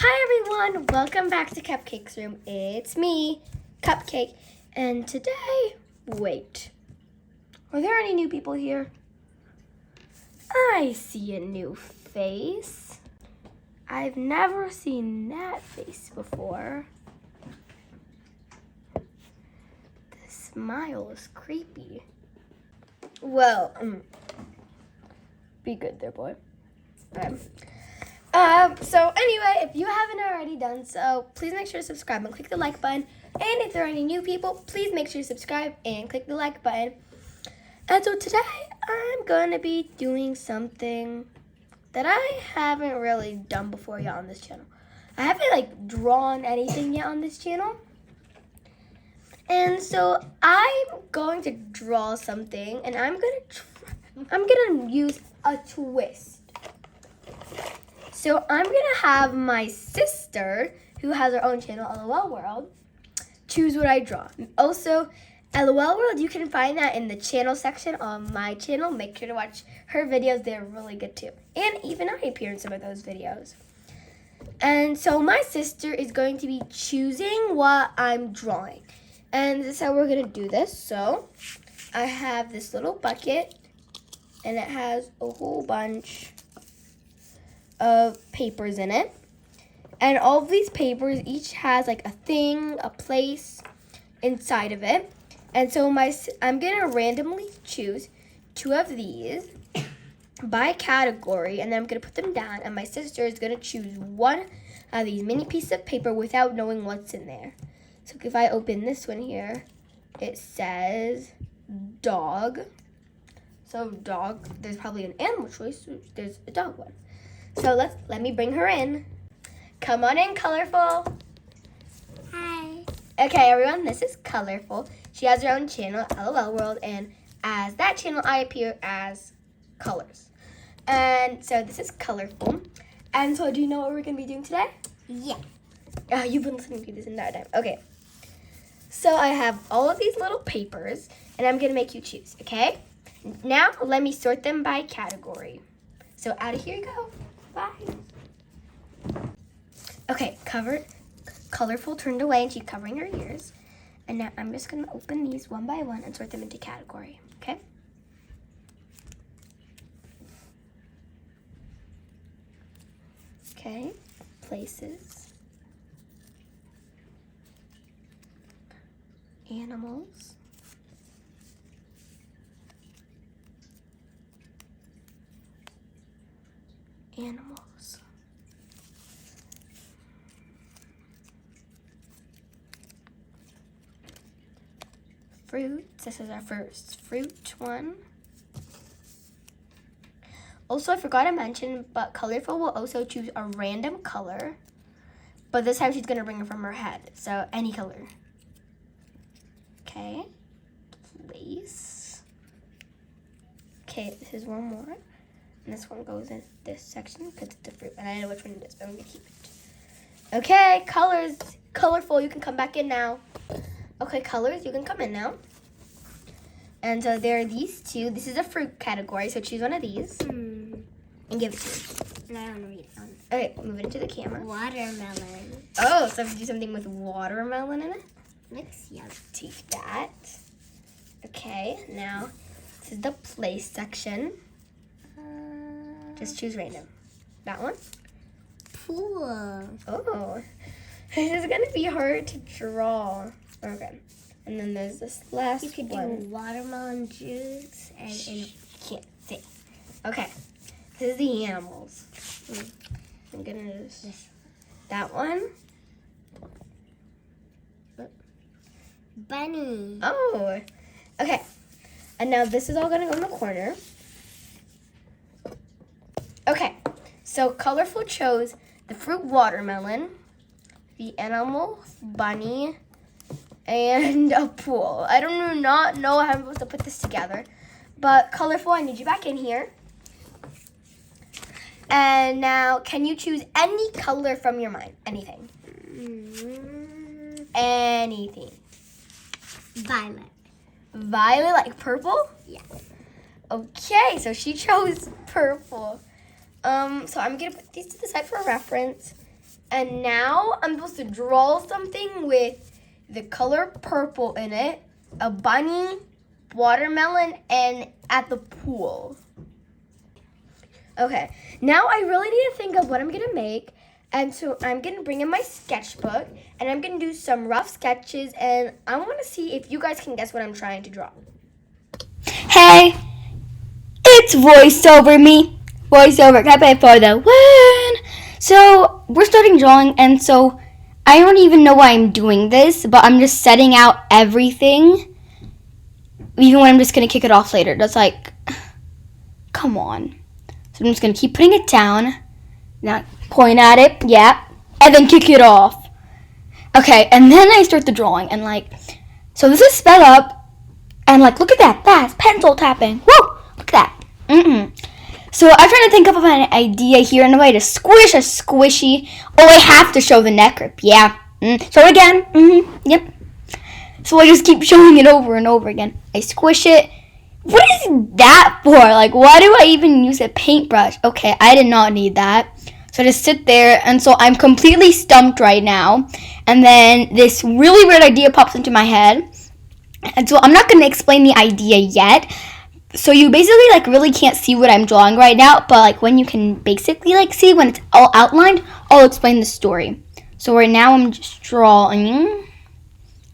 Hi everyone, welcome back to Cupcake's Room. It's me, Cupcake, and today, wait, are there any new people here? I see a new face. I've never seen that face before. The smile is creepy. Well, be good there, boy. So anyway, if you haven't already done so, please make sure to subscribe and click the like button. And if there are any new people, please make sure to subscribe and click the like button. And so today, I'm going to be doing something that I haven't really done before yet on this channel. I haven't drawn anything yet on this channel. And so I'm going to draw something, and I'm gonna use a twist. So I'm gonna have my sister, who has her own channel, LOL World, choose what I draw. Also, LOL World, you can find that in the channel section on my channel. Make sure to watch her videos; they're really good too. And even I appear in some of those videos. And so my sister is going to be choosing what I'm drawing. And this is how we're gonna do this. So I have this little bucket, and it has a whole bunch of papers in it, and all of these papers each has a thing, a place inside of it. And so I'm gonna randomly choose 2 of these by category, and then I'm gonna put them down, and my sister is gonna choose 1 of these mini pieces of paper without knowing what's in there. So if I open this one here, it says dog. So dog, there's probably an animal choice, so there's a dog one. So let me bring her in. Come on in, Colorful. Hi. Okay, everyone, this is Colorful. She has her own channel, LOL World, and as that channel, I appear as Colors. And so this is Colorful. And so do you know what we're going to be doing today? Yeah. You've been listening to this entire time. Okay. So I have all of these little papers, and I'm going to make you choose, okay? Now, let me sort them by category. So out of here you go. Bye. Okay, Colorful turned away, and she's covering her ears. And now I'm just going to open these one by one and sort them into category, okay? Okay, places. Animals. Animals. Fruit. This is our first fruit one. Also, I forgot to mention, but Colorful will also choose a random color. But this time she's going to bring it from her head. So, any color. Okay. Place. Okay, this is one more. And this one goes in this section because it's a fruit. And I know which one it is, but I'm going to keep it. Okay, colors. Colorful, you can come back in now. Okay, colors, you can come in now. And so there are these 2. This is a fruit category, so choose one of these. And give it to me. I don't read it. Okay, move it into the camera. Watermelon. Oh, so if you do something with watermelon in it? Looks yummy. Take that. Okay, now this is the place section. Just choose random. That one? Pool. Oh, this is gonna be hard to draw. Okay, and then there's this last You could one. do watermelon juice and Can't see. Okay, this is the animals. I'm gonna just that one. bunny. Oh, okay. And now this is all gonna go in the corner. Okay, so Colorful chose the fruit watermelon, the animal bunny, and a pool. I do not know how I'm supposed to put this together, but Colorful, I need you back in here. And now, can you choose any color from your mind? Anything. Anything. Violet. Violet, like purple? Yeah. Okay, so she chose purple. So I'm gonna put these to the side for reference. And now I'm supposed to draw something with the color purple in it, a bunny, watermelon, and at the pool. Okay, now I really need to think of what I'm gonna make. And so I'm gonna bring in my sketchbook and I'm gonna do some rough sketches, and I wanna see if you guys can guess what I'm trying to draw. Hey, it's voiceover me. Voiceover Cafe for the win. So we're starting drawing, and so I don't even know why I'm doing this, but I'm just setting out everything. Even when I'm just gonna kick it off later. That's like, come on. So I'm just gonna keep putting it down. Now point at it, yeah, and then kick it off. Okay, and then I start the drawing, and like, so this is sped up, and like, look at that, fast pencil tapping. Whoa, look at that. So I'm trying to think of an idea here and a way to squish a squishy. Oh, I have to show the neck grip, yeah. Show it again, yep. So I just keep showing it over and over again. I squish it. What is that for? Like, why do I even use a paintbrush? Okay, I did not need that. So I just sit there, and so I'm completely stumped right now. And then this really weird idea pops into my head. And so I'm not going to explain the idea yet. So you basically, like, really can't see what I'm drawing right now. But, like, when you can basically, like, see when it's all outlined, I'll explain the story. So right now I'm just drawing.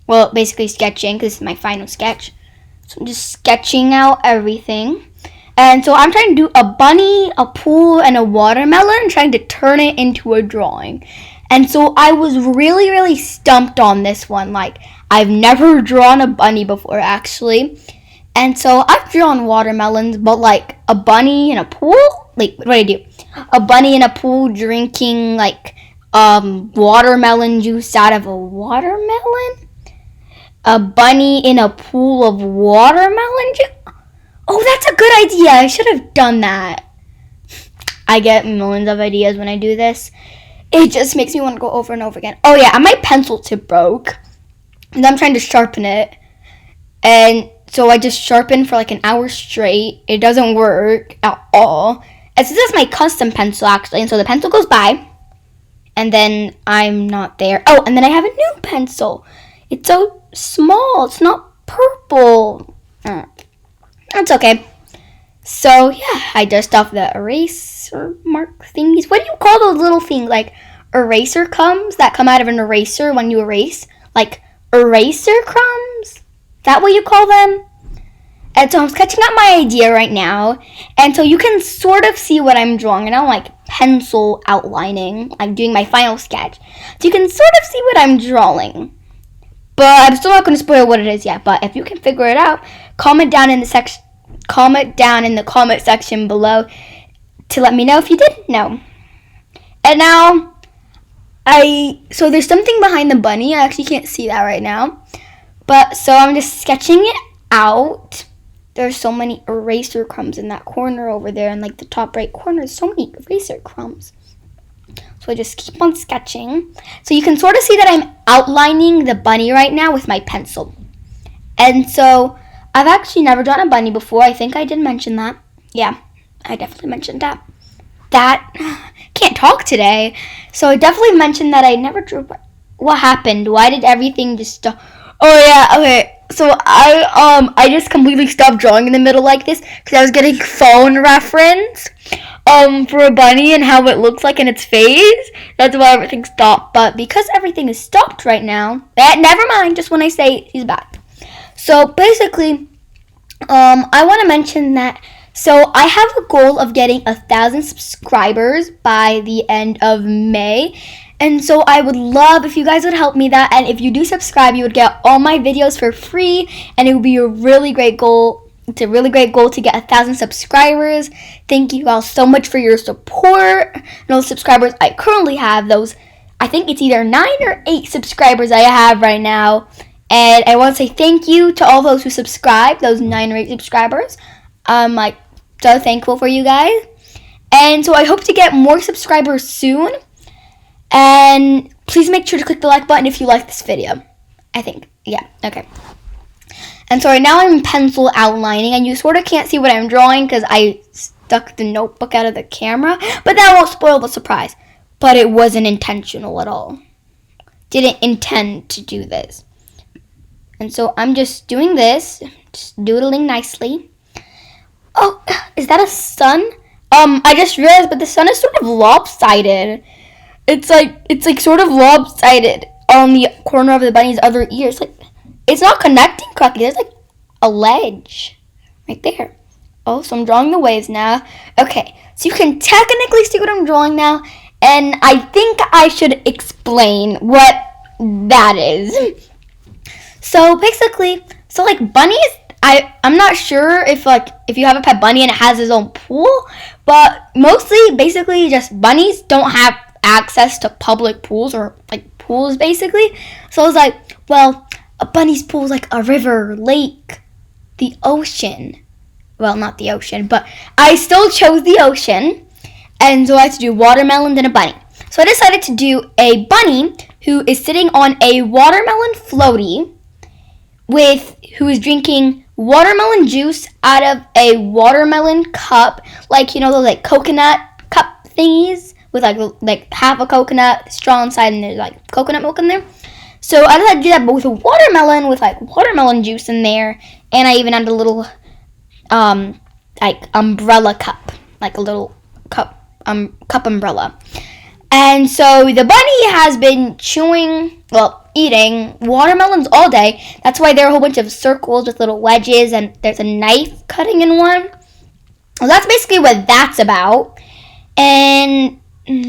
Well, basically sketching, because this is my final sketch. So I'm just sketching out everything. And so I'm trying to do a bunny, a pool, and a watermelon, trying to turn it into a drawing. And so I was really, really stumped on this one. Like, I've never drawn a bunny before, actually. And so I've drawn watermelons, but like a bunny in a pool? Like, what did I do? A bunny in a pool drinking, like, watermelon juice out of a watermelon? A bunny in a pool of watermelon juice? Oh, that's a good idea. I should have done that. I get millions of ideas when I do this. It just makes me want to go over and over again. Oh, yeah, and my pencil tip broke. And I'm trying to sharpen it. And so I just sharpen for like an hour straight. It doesn't work at all. And so this is my custom pencil, actually. And so the pencil goes by. And then I'm not there. Oh, and then I have a new pencil. It's so small. It's not purple. That's okay. So, yeah, I dust off the eraser mark thingies. What do you call those little things? Like eraser crumbs that come out of an eraser when you erase? Like eraser crumbs? Is that what you call them? And so I'm sketching out my idea right now. And so you can sort of see what I'm drawing. And I'm like pencil outlining. I'm doing my final sketch. So you can sort of see what I'm drawing. But I'm still not going to spoil what it is yet. But if you can figure it out, comment down in the comment section below to let me know if you did know. And now, so there's something behind the bunny. I actually can't see that right now. But so I'm just sketching it out. There's so many eraser crumbs in that corner over there, and like the top right corner, there's so many eraser crumbs. So I just keep on sketching. So you can sort of see that I'm outlining the bunny right now with my pencil. And so I've actually never drawn a bunny before. I think I did mention that. Yeah, I definitely mentioned that. Can't talk today. So I definitely mentioned that I never drew. What happened? Why did everything just stop? Oh yeah, okay. So I just completely stopped drawing in the middle like this because I was getting phone reference for a bunny and how it looks like in its face. That's why everything stopped. But because everything is stopped right now, never mind. Just when I say he's back. So basically, I want to mention that. So I have a goal of getting 1,000 subscribers by the end of May. And so I would love if you guys would help me that. And if you do subscribe, you would get all my videos for free. And it would be a really great goal. It's a really great goal to get 1,000 subscribers. Thank you all so much for your support. And those subscribers I currently have, I think it's either 9 or 8 subscribers I have right now. And I want to say thank you to all those who subscribe, those 9 or 8 subscribers. I'm like so thankful for you guys. And so I hope to get more subscribers soon. And please make sure to click the like button if you like this video. I think, yeah, okay. And so right now I'm pencil outlining, and you sort of can't see what I'm drawing because I stuck the notebook out of the camera. But that won't spoil the surprise. but it wasn't intentional at all. Didn't intend to do this. And so I'm just doing this, just doodling nicely. Oh, is that a sun? I just realized, but the sun is sort of lopsided. It's like sort of lopsided on the corner of the bunny's other ear. It's not connecting correctly. There's like a ledge right there. Oh, so I'm drawing the waves now. Okay, so you can technically see what I'm drawing now, and I think I should explain what that is. So basically, like bunnies, I'm not sure if you have a pet bunny and it has its own pool, but mostly basically just bunnies don't have access to public pools or like pools basically. So I was like, well, a bunny's pool is like a river, lake, the ocean. Well, not the ocean, but I still chose the ocean. And so I had to do watermelon and a bunny. So I decided to do a bunny who is sitting on a watermelon floaty who is drinking watermelon juice out of a watermelon cup, like, you know, those like coconut cup thingies with like half a coconut straw inside and there's like coconut milk in there. So I decided to do that, but with a watermelon with like watermelon juice in there, and I even added a little like umbrella cup, like a little cup umbrella. And so the bunny has been eating watermelons all day. That's why there are a whole bunch of circles with little wedges, and there's a knife cutting in one. Well, that's basically what that's about. And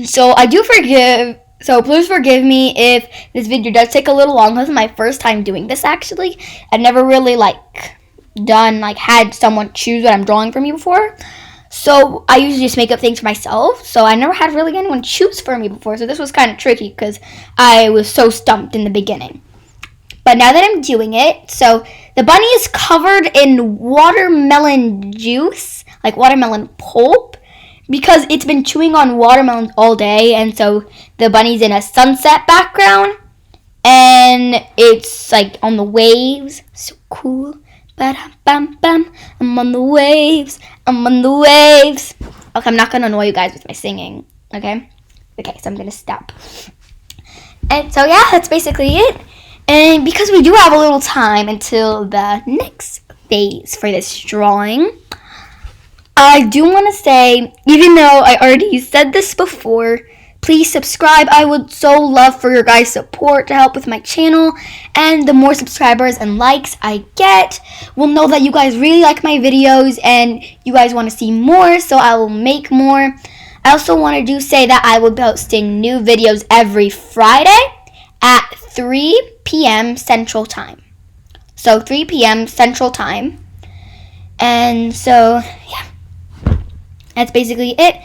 so I do forgive. So please forgive me if this video does take a little long. This is my first time doing this, actually. I've never really had someone choose what I'm drawing for me before. So I usually just make up things for myself. So I never had really anyone choose for me before. So this was kind of tricky because I was so stumped in the beginning. But now that I'm doing it, so the bunny is covered in watermelon juice, like watermelon pulp, because it's been chewing on watermelons all day. And so the bunny's in a sunset background. And it's like on the waves. So cool. Ba-dum-bum-bum. I'm on the waves. I'm on the waves. Okay, I'm not going to annoy you guys with my singing. Okay, so I'm going to stop. And so, yeah, that's basically it. And because we do have a little time until the next phase for this drawing, I do want to say, even though I already said this before, please subscribe. I would so love for your guys' support to help with my channel. And the more subscribers and likes I get, will know that you guys really like my videos and you guys want to see more, so I will make more. I also want to say that I will be posting new videos every Friday at 3 p.m. Central Time. So 3 p.m. Central Time. And so, yeah. That's basically it.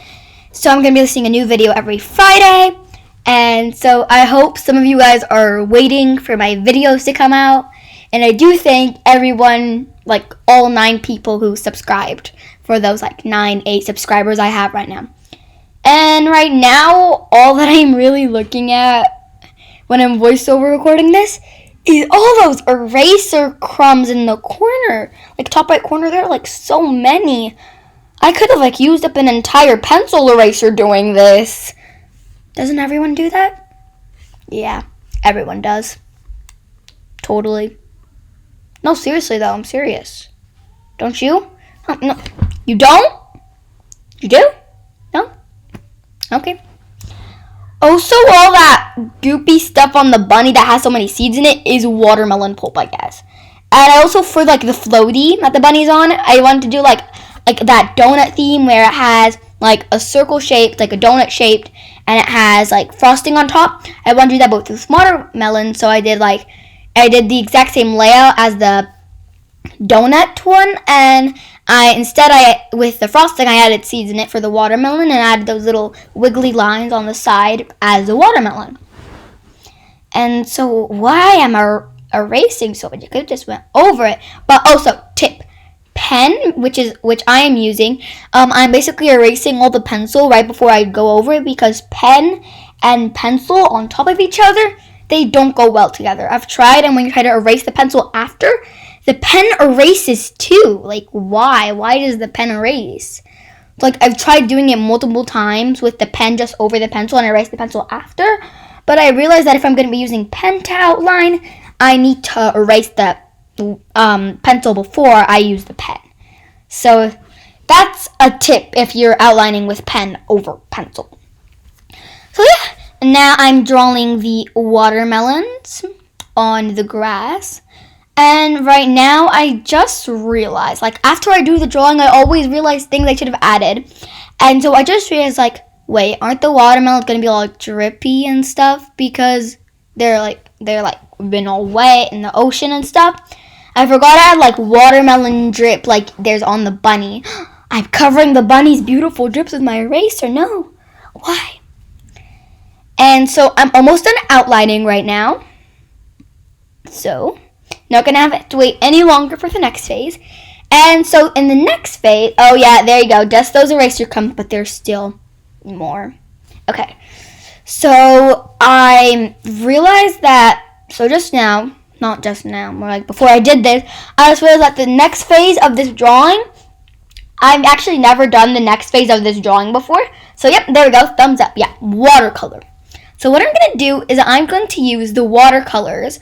So I'm going to be listing a new video every Friday. And so I hope some of you guys are waiting for my videos to come out. And I do thank everyone, like all 9 people who subscribed, for those 8 subscribers I have right now. And right now, all that I'm really looking at when I'm voiceover recording this is all those eraser crumbs in the corner. Like top right corner there, so many. I could have used up an entire pencil eraser doing this. Doesn't everyone do that? Yeah, everyone does. Totally. No, seriously though, I'm serious. Don't you? No. You don't? You do? No? Okay. Also, all that goopy stuff on the bunny that has so many seeds in it is watermelon pulp, I guess. And I also, for the floaty that the bunny's on, I wanted to do that donut theme where it has a circle shaped, a donut shaped, and it has frosting on top. I want to do that both with watermelon, so I did the exact same layout as the donut one, and with the frosting I added seeds in it for the watermelon and added those little wiggly lines on the side as the watermelon. And so why am I erasing so much? You could have just went over it. But also, tip. Pen, which I am using, I'm basically erasing all the pencil right before I go over it, because pen and pencil on top of each other, they don't go well together. I've tried, and when you try to erase the pencil after, the pen erases too. Why? Why does the pen erase? Like, I've tried doing it multiple times with the pen just over the pencil and erase the pencil after. But I realized that if I'm going to be using pen to outline, I need to erase the pencil before I use the pen. So that's a tip if you're outlining with pen over pencil. So yeah, now I'm drawing the watermelons on the grass. And right now, I just realized, like, after I do the drawing, I always realize things I should have added. And so I just realized, like, wait, aren't the watermelons going to be all drippy and stuff? Because they're been all wet in the ocean and stuff. I forgot to add, like, watermelon drip, like there's on the bunny. I'm covering the bunny's beautiful drips with my eraser. No. Why? And so I'm almost done outlining right now. So not gonna have to wait any longer for the next phase. And so in the next phase, oh yeah, there you go. Just those eraser crumbs, but there's still more. Okay. So I realized that, so just now, not just now, more like before I did this, I just realized that the next phase of this drawing, I've actually never done the next phase of this drawing before. So yep, there we go, thumbs up. Yeah, watercolor. So what I'm going to do is I'm going to use the watercolors,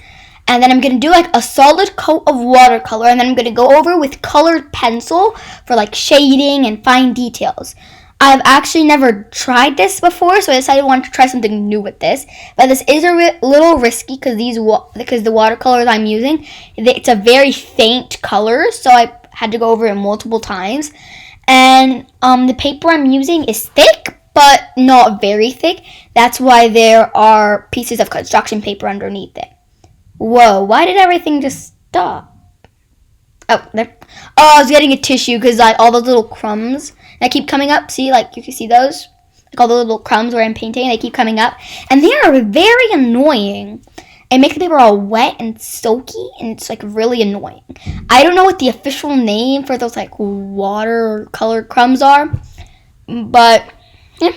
and then I'm going to do like a solid coat of watercolor, and then I'm going to go over with colored pencil for like shading and fine details. I've actually never tried this before, so I decided I wanted to try something new with this. But this is a little risky because the watercolors I'm using, it's a very faint color, so I had to go over it multiple times. And the paper I'm using is thick, but not very thick. That's why there are pieces of construction paper underneath it. Whoa, why did everything just stop? Oh, there. Oh, I was getting a tissue because like all those little crumbs that keep coming up. See, like you can see those? Like all the little crumbs where I'm painting, they keep coming up. And they are very annoying. It makes the paper all wet and soaky, and it's like really annoying. I don't know what the official name for those like watercolor crumbs are, but yeah.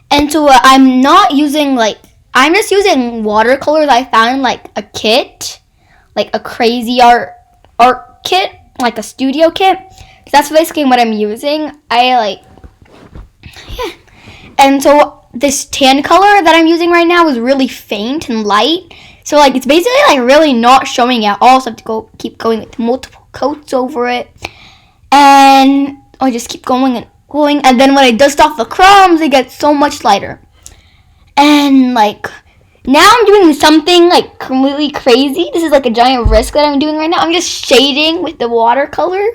And so I'm not using I'm just using watercolors I found like a kit, like a crazy art kit, like a studio kit. That's basically what I'm using. Yeah. And so this tan color that I'm using right now is really faint and light. So like it's basically like really not showing at all. So I have to keep going with multiple coats over it. And I just keep going and going. And then when I dust off the crumbs, it gets so much lighter. And like now I'm doing something like completely crazy. This is like a giant risk that I'm doing right now. I'm just shading with the watercolor.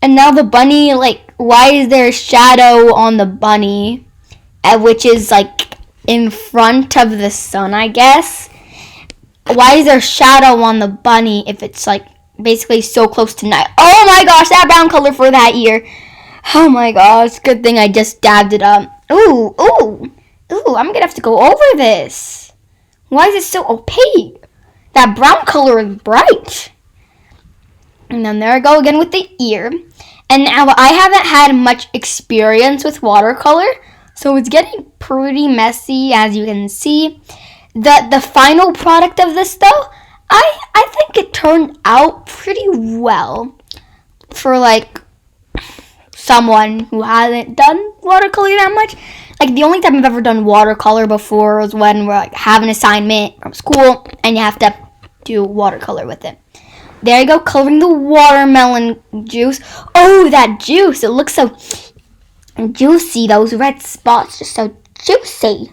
And now the bunny, like, why is there a shadow on the bunny? Which is like in front of the sun, I guess. Why is there a shadow on the bunny if it's like basically so close to night? Oh my gosh, that brown color for that ear. Oh my gosh, good thing I just dabbed it up. Ooh, I'm gonna have to go over this. Why is it so opaque? That brown color is bright. And then there I go again with the ear. And now I haven't had much experience with watercolor, so it's getting pretty messy, as you can see. The final product of this, though, I think it turned out pretty well for, like, someone who hasn't done watercolor that much. Like, the only time I've ever done watercolor before was when we're, like, have an assignment from school, and you have to do watercolor with it. There you go, coloring the watermelon juice. Oh, that juice, it looks so juicy. Those red spots are so juicy.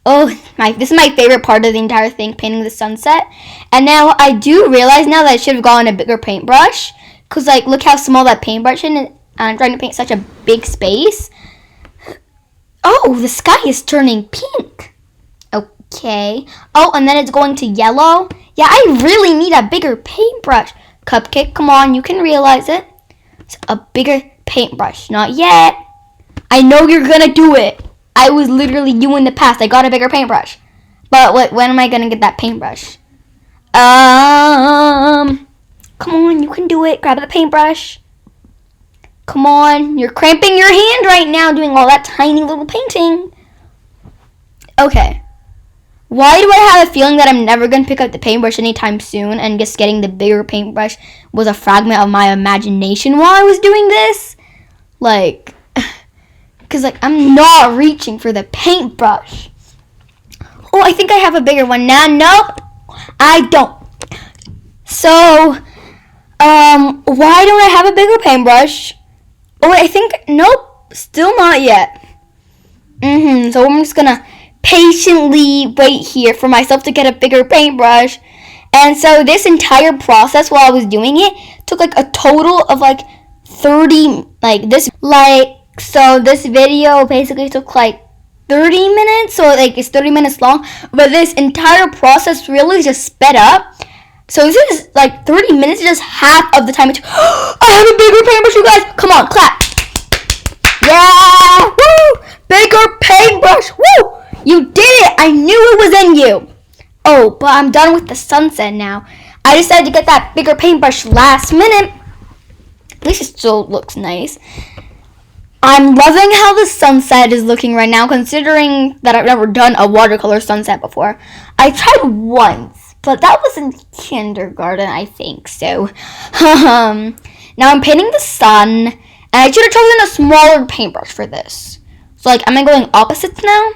Oh, this is my favorite part of the entire thing, painting the sunset. And now I do realize now that I should have gotten a bigger paintbrush. Because, like, look how small that paintbrush is. And I'm trying to paint such a big space. Oh, the sky is turning pink. Okay. Oh, and then it's going to yellow. Yeah, I really need a bigger paintbrush. Cupcake, come on, you can realize it. It's a bigger paintbrush. Not yet. I know you're going to do it. I was literally you in the past. I got a bigger paintbrush. But when am I going to get that paintbrush? Come on, you can do it. Grab the paintbrush. Come on. You're cramping your hand right now doing all that tiny little painting. Okay. Why do I have a feeling that I'm never going to pick up the paintbrush anytime soon, and just getting the bigger paintbrush was a fragment of my imagination while I was doing this? Like, because like I'm not reaching for the paintbrush. Oh, I think I have a bigger one now. Nope, I don't. So, why don't I have a bigger paintbrush? Oh, wait, I think, nope, still not yet. So I'm just gonna patiently wait here for myself to get a bigger paintbrush. And so this entire process while I was doing it took like a total of like 30, so this video basically took like 30 minutes, so like it's 30 minutes long, but this entire process really just sped up. So this is like 30 minutes, just half of the time it took. I have a bigger paintbrush, you guys. Come on, clap. Yeah, woo! Bigger paintbrush, woo! You did it, I knew it was in you. Oh, but I'm done with the sunset now. I decided to get that bigger paintbrush last minute. At least it still looks nice. I'm loving how the sunset is looking right now, considering that I've never done a watercolor sunset before. I tried once, but that was in kindergarten, I think, so. Now I'm painting the sun, and I should have chosen a smaller paintbrush for this. So, like, am I going opposites now?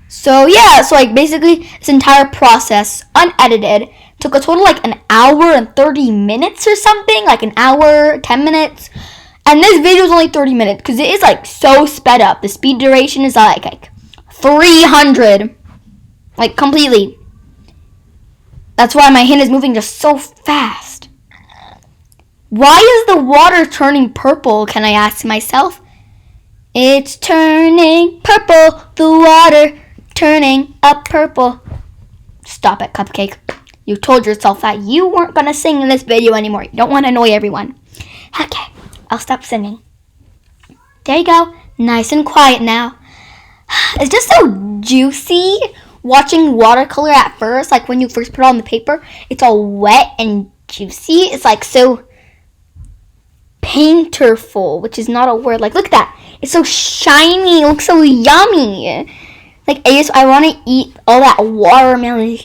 So, yeah, so, like, basically, this entire process, unedited, took a total, like, an hour and 30 minutes or something, like an hour, 10 minutes. And this video is only 30 minutes because it is like so sped up. The speed duration is like 300. Like completely. That's why my hand is moving just so fast. Why is the water turning purple, can I ask myself? It's turning purple. The water turning up purple. Stop it, Cupcake. You told yourself that you weren't going to sing in this video anymore. You don't want to annoy everyone. Okay. I'll stop singing. There you go. Nice and quiet now. It's just so juicy watching watercolor at first. Like when you first put it on the paper, it's all wet and juicy. It's like so painterful, which is not a word. Like look at that. It's so shiny. It looks so yummy. Like I want to eat all that watermelon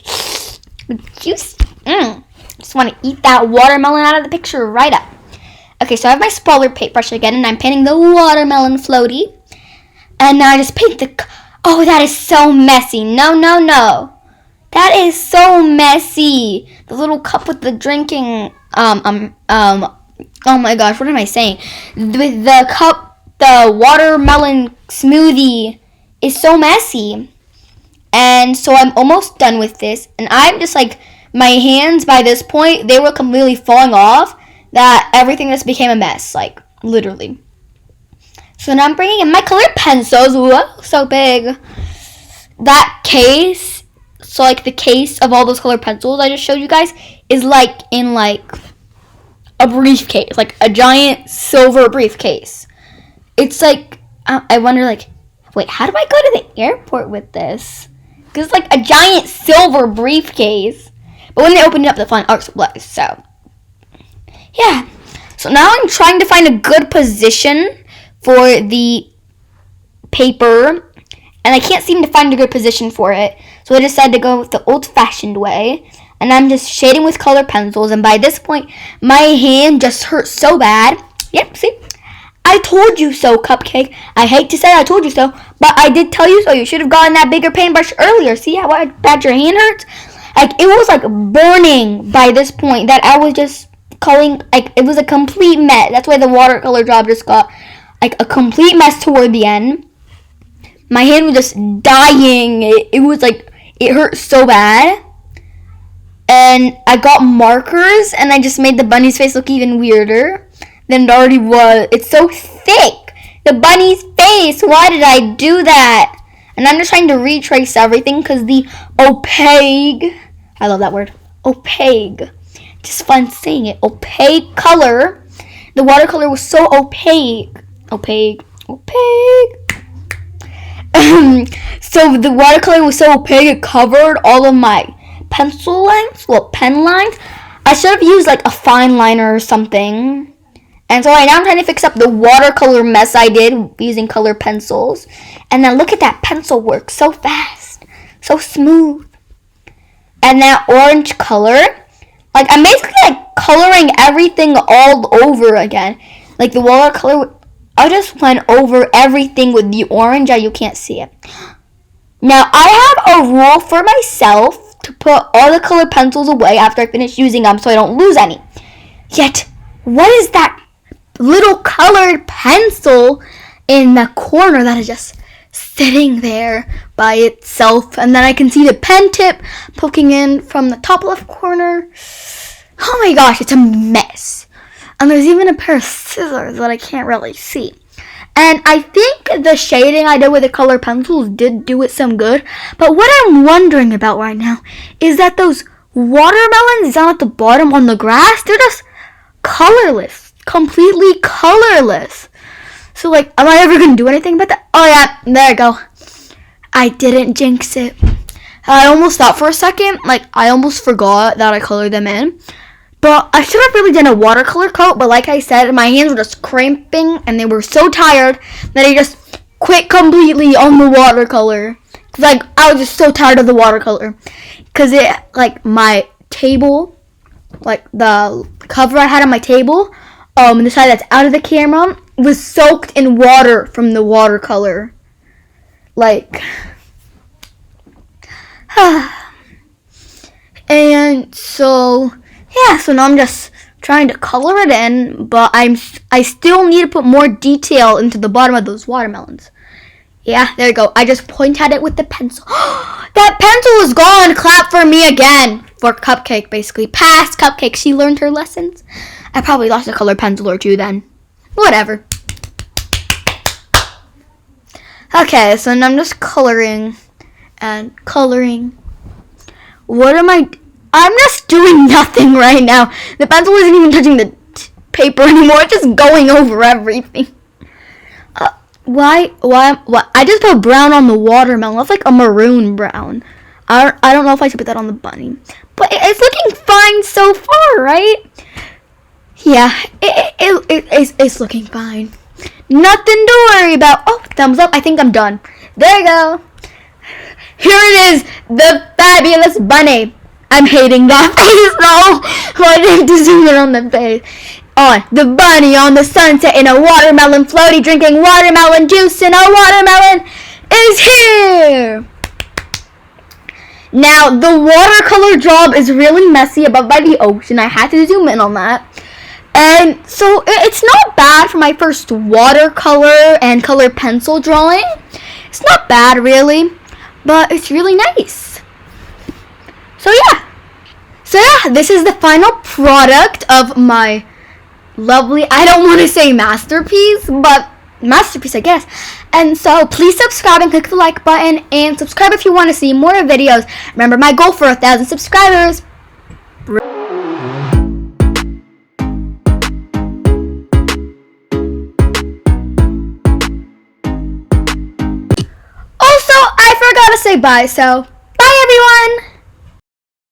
juice. Just want to eat that watermelon out of the picture right up. Okay, so I have my smaller paintbrush again, and I'm painting the watermelon floaty. And now I just paint the... Oh, that is so messy. No, no, no. That is so messy. The little cup with the drinking... oh my gosh, what am I saying? With the cup, the watermelon smoothie is so messy. And so I'm almost done with this. And I'm just like... My hands, by this point, they were completely falling off. That everything just became a mess, like, literally. So now I'm bringing in my colored pencils. Whoa, so big. That case, so, like, the case of all those colored pencils I just showed you guys is, like, in, like, a briefcase. Like, a giant silver briefcase. It's, like, I wonder, like, wait, how do I go to the airport with this? Because it's, like, a giant silver briefcase. But when they opened it up, the fine art supplies, so... Yeah, so now I'm trying to find a good position for the paper, and I can't seem to find a good position for it, so I decided to go with the old-fashioned way, and I'm just shading with colored pencils, and by this point, my hand just hurts so bad. Yep, see? I told you so, Cupcake. I hate to say I told you so, but I did tell you so. You should have gotten that bigger paintbrush earlier. See how bad your hand hurts? Like, it was, like, burning by this point that I was just... like it was a complete mess. That's why the watercolor job just got like a complete mess toward the end. My hand was just dying. It was like it hurt so bad. And I got markers and I just made the bunny's face look even weirder than it already was. It's so thick. The bunny's face. Why did I do that? And I'm just trying to retrace everything because the opaque, I love that word, opaque. Just fun saying it. Opaque color. The watercolor was so opaque. So the watercolor was so opaque it covered all of my pencil lines. Well, pen lines. I should have used like a fine liner or something. And so right now I'm trying to fix up the watercolor mess I did using colored pencils. And then look at that pencil work. So fast. So smooth. And that orange color. Like, I'm basically, like, coloring everything all over again. Like, the watercolor I just went over everything with the orange and you can't see it. Now, I have a rule for myself to put all the colored pencils away after I finish using them so I don't lose any. Yet, what is that little colored pencil in the corner that is just sitting there by itself? And then I can see the pen tip poking in from the top left corner. Oh my gosh, it's a mess. And there's even a pair of scissors that I can't really see. And I think the shading I did with the colored pencils did do it some good. But what I'm wondering about right now is that those watermelons down at the bottom on the grass, they're just colorless. Completely colorless. So, like, am I ever going to do anything about that? Oh, yeah, there I go. I didn't jinx it. I almost thought for a second, like, I almost forgot that I colored them in. But I should have really done a watercolor coat, but like I said, my hands were just cramping, and they were so tired that I just quit completely on the watercolor. Like, I was just so tired of the watercolor. Because it, like, my table, like, the cover I had on my table, the side that's out of the camera, was soaked in water from the watercolor. Like, and so, yeah, so now I'm just trying to color it in, but I still need to put more detail into the bottom of those watermelons. Yeah, there you go. I just point at it with the pencil. That pencil is gone. Clap for me again. For Cupcake, basically. Pass Cupcake. She learned her lessons. I probably lost a colored pencil or two then. Whatever. Okay, so now I'm just coloring and coloring. What am I'm just doing nothing right now. The pencil isn't even touching the paper anymore. It's just going over everything. Why? I just put brown on the watermelon. That's like a maroon brown. I don't know if I should put that on the bunny. But it's looking fine so far, right? Yeah, it's looking fine. Nothing to worry about. Oh, thumbs up. I think I'm done. There you go. Here it is. The fabulous bunny. I'm hating that face now. I need to zoom in on the face. The bunny on the sunset in a watermelon floaty drinking watermelon juice, and a watermelon is here. Now, the watercolor job is really messy above by the ocean. I had to zoom in on that. And so it's not bad for my first watercolor and color pencil drawing. It's not bad, really, but it's really nice. So yeah, this is the final product of my lovely, I don't want to say masterpiece, but masterpiece, I guess. And so please subscribe and click the like button, and subscribe if you want to see more videos. Remember my goal for 1,000 subscribers. Also, I forgot to say bye, so bye everyone.